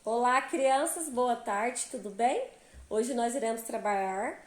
Olá, crianças, boa tarde, tudo bem? Hoje nós iremos trabalhar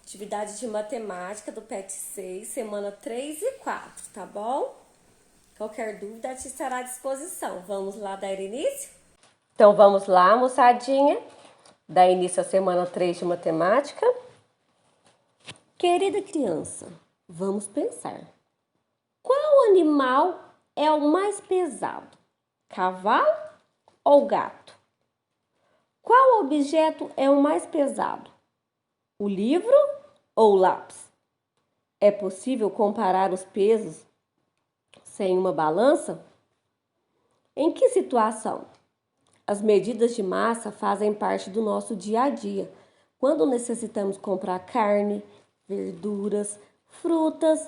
atividade de matemática do PET 6, semana 3 e 4, tá bom? Qualquer dúvida te estará à disposição. Vamos lá dar início? Então vamos lá, moçadinha, dar início à semana 3 de matemática. Querida criança, vamos pensar. Qual animal é o mais pesado? Cavalo ou gato? Qual objeto é o mais pesado? O livro ou o lápis? É possível comparar os pesos sem uma balança? Em que situação? As medidas de massa fazem parte do nosso dia a dia. Quando necessitamos comprar carne, verduras, frutas,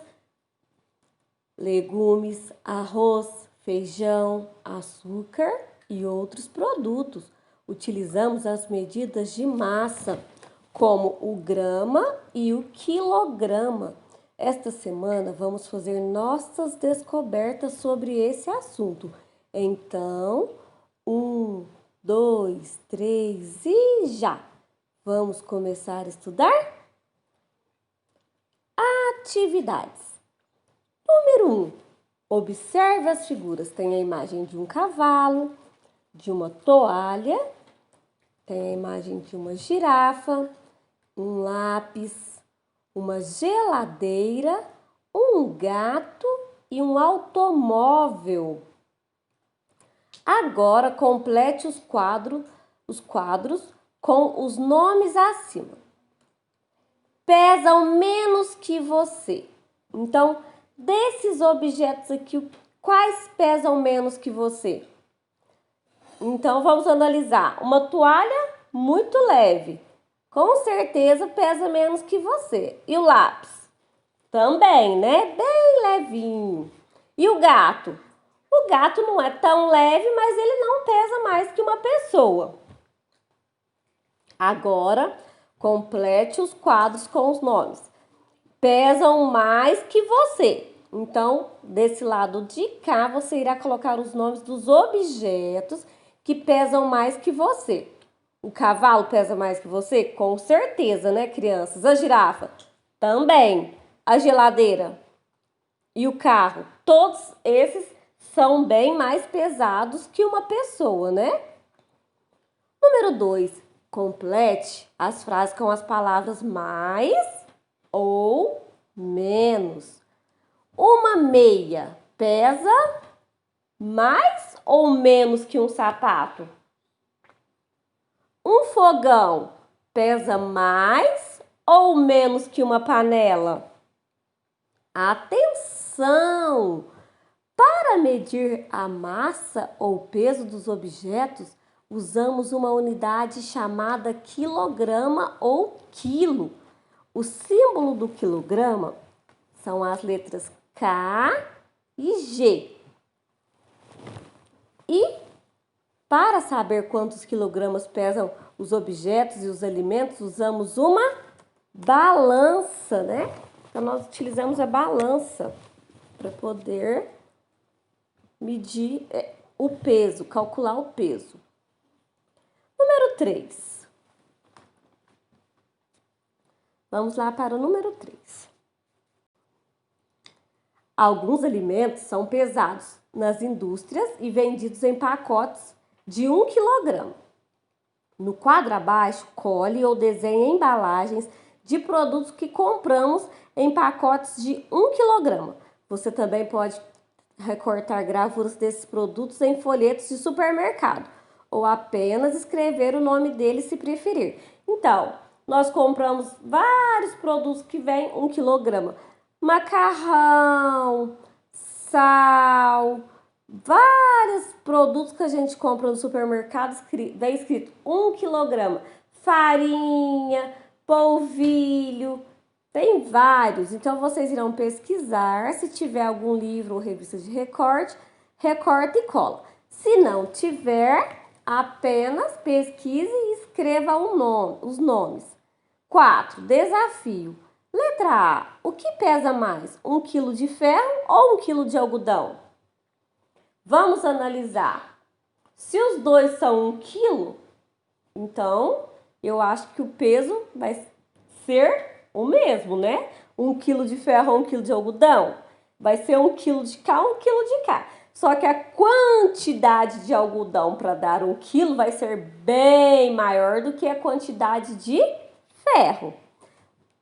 legumes, arroz, feijão, açúcar e outros produtos, utilizamos as medidas de massa, como o grama e o quilograma. Esta semana vamos fazer nossas descobertas sobre esse assunto. Então, 1, 2, 3 e já! Vamos começar a estudar? Atividades. Número 1. Observe as figuras. Tem a imagem de um cavalo, de uma toalha, tem a imagem de uma girafa, um lápis, uma geladeira, um gato e um automóvel. Agora complete os quadros com os nomes acima. Pesam menos que você. Então, desses objetos aqui, quais pesam menos que você? Então, vamos analisar. Uma toalha muito leve. Com certeza pesa menos que você. E o lápis? Também, né? Bem levinho. E o gato? O gato não é tão leve, mas ele não pesa mais que uma pessoa. Agora, complete os quadros com os nomes. Pesam mais que você. Então, desse lado de cá, você irá colocar os nomes dos objetos que pesam mais que você. O cavalo pesa mais que você? Com certeza, né, crianças? A girafa? Também. A geladeira? E o carro? Todos esses são bem mais pesados que uma pessoa, né? Número 2. Complete as frases com as palavras mais ou menos. Uma meia pesa mais ou menos que um sapato? Um fogão pesa mais ou menos que uma panela? Atenção! Para medir a massa ou peso dos objetos, usamos uma unidade chamada quilograma ou quilo. O símbolo do quilograma são as letras K e G. E para saber quantos quilogramas pesam os objetos e os alimentos, usamos uma balança, né? Então, nós utilizamos a balança para poder medir o peso, calcular o peso. Número 3. Vamos lá para o número 3. Alguns alimentos são pesados nas indústrias e vendidos em pacotes de 1 quilograma. No quadro abaixo, colhe ou desenhe embalagens de produtos que compramos em pacotes de 1 quilograma. Você também pode recortar gravuras desses produtos em folhetos de supermercado ou apenas escrever o nome deles se preferir. Então, nós compramos vários produtos que vêm 1 quilograma. Macarrão, sal, vários produtos que a gente compra no supermercado, vem escrito 1 quilograma. Farinha, polvilho, tem vários. Então, vocês irão pesquisar. Se tiver algum livro ou revista de recorte, recorta e cola. Se não tiver, apenas pesquise e escreva os nomes. 4. Desafio. Letra A. O que pesa mais? 1 quilo de ferro ou 1 quilo de algodão? Vamos analisar. Se os dois são 1 quilo, então eu acho que o peso vai ser o mesmo, né? 1 quilo de ferro ou 1 quilo de algodão. Vai ser 1 quilo de cá, 1 quilo de cá. Só que a quantidade de algodão para dar 1 quilo vai ser bem maior do que a quantidade de ferro.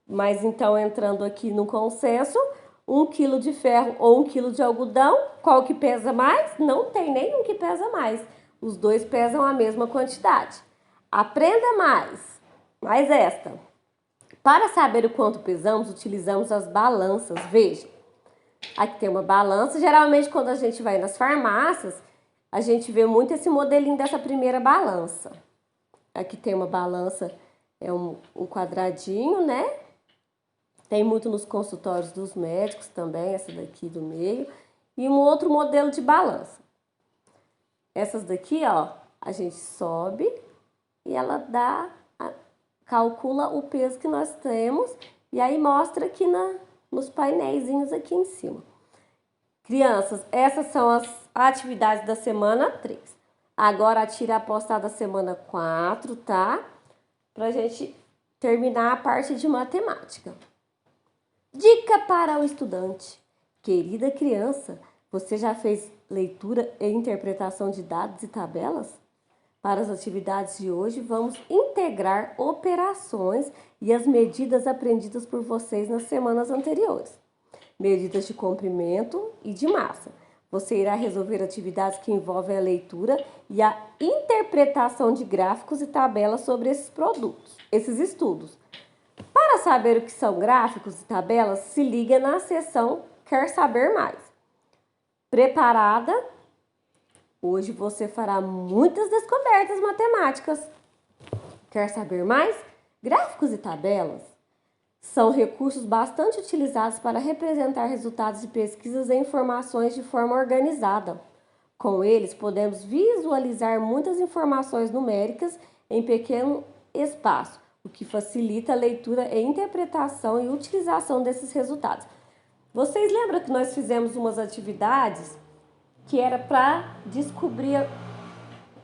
Mas então, entrando aqui no consenso, 1 quilo de ferro ou 1 quilo de algodão, qual que pesa mais? Não tem nenhum que pesa mais. Os dois pesam a mesma quantidade. Aprenda mais esta. Para saber o quanto pesamos, utilizamos as balanças. Veja, aqui tem uma balança. Geralmente, quando a gente vai nas farmácias, a gente vê muito esse modelinho dessa primeira balança. Aqui tem uma balança, é um quadradinho, né? Tem muito nos consultórios dos médicos também, essa daqui do meio. E um outro modelo de balança. Essas daqui, ó, a gente sobe e ela calcula o peso que nós temos e aí mostra aqui nos painéisinhos aqui em cima. Crianças, essas são as atividades da semana 3. Agora a tira apostar da semana 4, tá? Pra gente terminar a parte de matemática. Dica para o estudante. Querida criança, você já fez leitura e interpretação de dados e tabelas? Para as atividades de hoje, vamos integrar operações e as medidas aprendidas por vocês nas semanas anteriores. Medidas de comprimento e de massa. Você irá resolver atividades que envolvem a leitura e a interpretação de gráficos e tabelas sobre esses estudos. Para saber o que são gráficos e tabelas, se liga na seção Quer Saber Mais. Preparada? Hoje você fará muitas descobertas matemáticas. Quer saber mais? Gráficos e tabelas são recursos bastante utilizados para representar resultados de pesquisas e informações de forma organizada. Com eles, podemos visualizar muitas informações numéricas em pequeno espaço, o que facilita a leitura e interpretação e utilização desses resultados. Vocês lembram que nós fizemos umas atividades que era para descobrir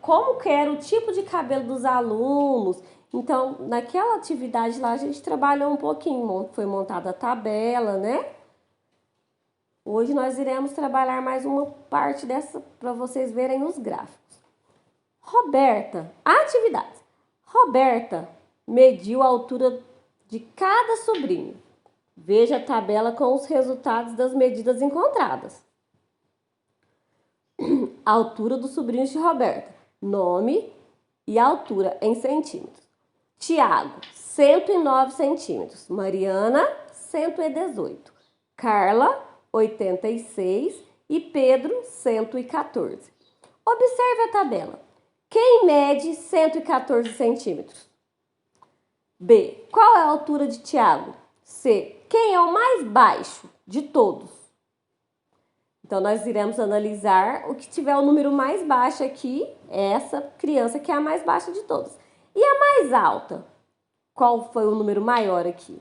como que era o tipo de cabelo dos alunos? Então, naquela atividade lá, a gente trabalhou um pouquinho, foi montada a tabela, né? Hoje nós iremos trabalhar mais uma parte dessa para vocês verem os gráficos. Roberta, atividades. Roberta mediu a altura de cada sobrinho. Veja a tabela com os resultados das medidas encontradas. A altura dos sobrinhos de Roberta. Nome e altura em centímetros. Tiago, 109 centímetros. Mariana, 118. Carla, 86. E Pedro, 114. Observe a tabela. Quem mede 114 centímetros? B. Qual é a altura de Tiago? C. Quem é o mais baixo de todos? Então, nós iremos analisar o que tiver o número mais baixo aqui, essa criança que é a mais baixa de todas. E a mais alta? Qual foi o número maior aqui?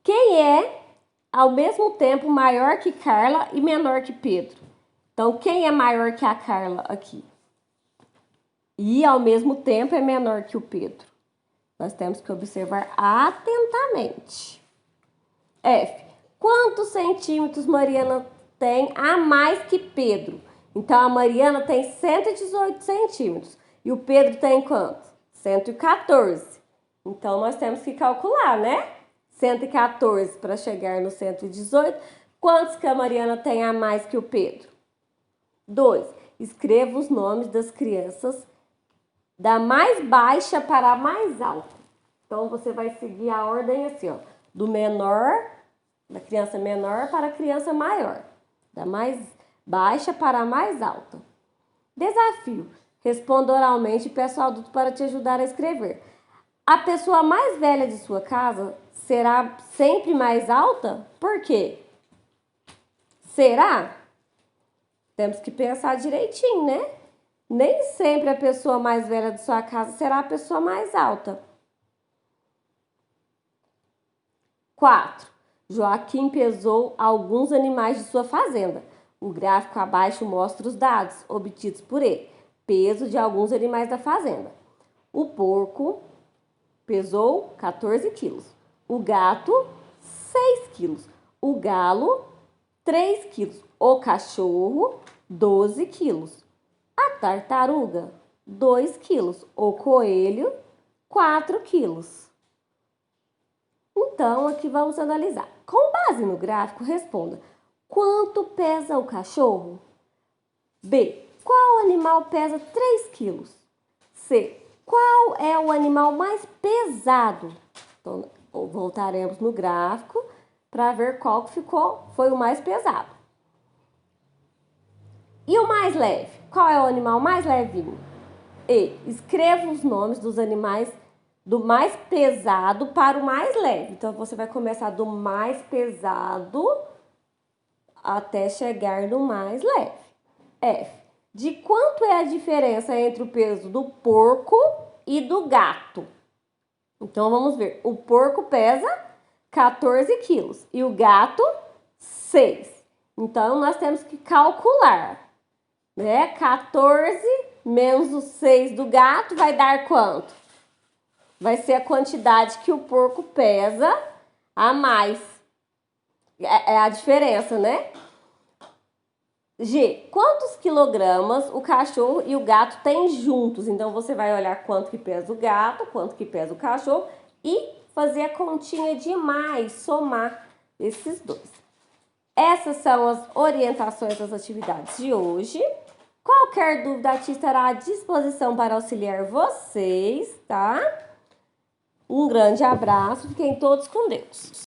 Quem é, ao mesmo tempo, maior que Carla e menor que Pedro? Então, quem é maior que a Carla aqui? E, ao mesmo tempo, é menor que o Pedro. Nós temos que observar atentamente. F. Quantos centímetros Mariana tem a mais que Pedro? Então, a Mariana tem 118 centímetros. E o Pedro tem quanto? 114. Então, nós temos que calcular, né? 114 para chegar no 118. Quantos que a Mariana tem a mais que o Pedro? 2. Escreva os nomes das crianças da mais baixa para a mais alta. Então, você vai seguir a ordem assim, ó. Do menor, da criança menor para a criança maior. Da mais baixa para a mais alta. Desafio. Responda oralmente e peça ao adulto para te ajudar a escrever. A pessoa mais velha de sua casa será sempre mais alta? Por quê? Será? Temos que pensar direitinho, né? Nem sempre a pessoa mais velha de sua casa será a pessoa mais alta. 4. Joaquim pesou alguns animais de sua fazenda. O gráfico abaixo mostra os dados obtidos por ele. Peso de alguns animais da fazenda. O porco pesou 14 quilos. O gato, 6 quilos. O galo, 3 quilos. O cachorro, 12 quilos. A tartaruga, 2 quilos. O coelho, 4 quilos. Então, aqui vamos analisar. Com base no gráfico, responda: quanto pesa o cachorro? B. Qual animal pesa 3 quilos? C. Qual é o animal mais pesado? Então, voltaremos no gráfico para ver qual que foi o mais pesado. E o mais leve? Qual é o animal mais levinho? E. Escreva os nomes dos animais do mais pesado para o mais leve. Então, você vai começar do mais pesado até chegar no mais leve. F. De quanto é a diferença entre o peso do porco e do gato? Então, vamos ver. O porco pesa 14 quilos e o gato, 6. Então, nós temos que calcular, né? 14 menos os 6 do gato vai dar quanto? Vai ser a quantidade que o porco pesa a mais. É a diferença, né? G. Quantos quilogramas o cachorro e o gato têm juntos? Então, você vai olhar quanto que pesa o gato, quanto que pesa o cachorro e fazer a continha de mais, somar esses dois. Essas são as orientações das atividades de hoje. Qualquer dúvida, a tia estará à disposição para auxiliar vocês, tá? Um grande abraço, fiquem todos com Deus.